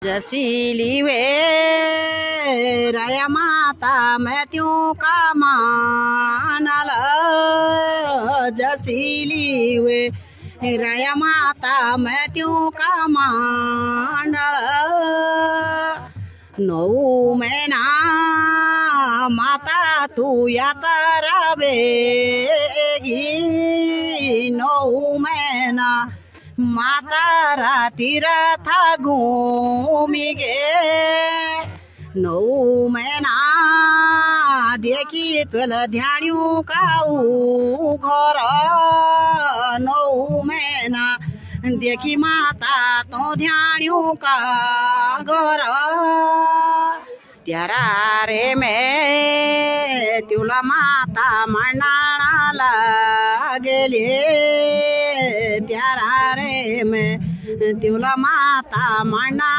जसीली वे रया माता मैं त्यों का मानल जसीली वे रया माता मैं त्यों का मानल नौ महीना माता तू यात्रा बेगी नौ महीना माता तीर्थ घूमी गे नौ महीना देखी तुला ध्यानियों काऊ घर नौ महीना देखी माता तो ध्यानियों का घर त्यारा रे मैं तुला माता मंडाळा गेले त्यारा रे मैं तुला माता मंडा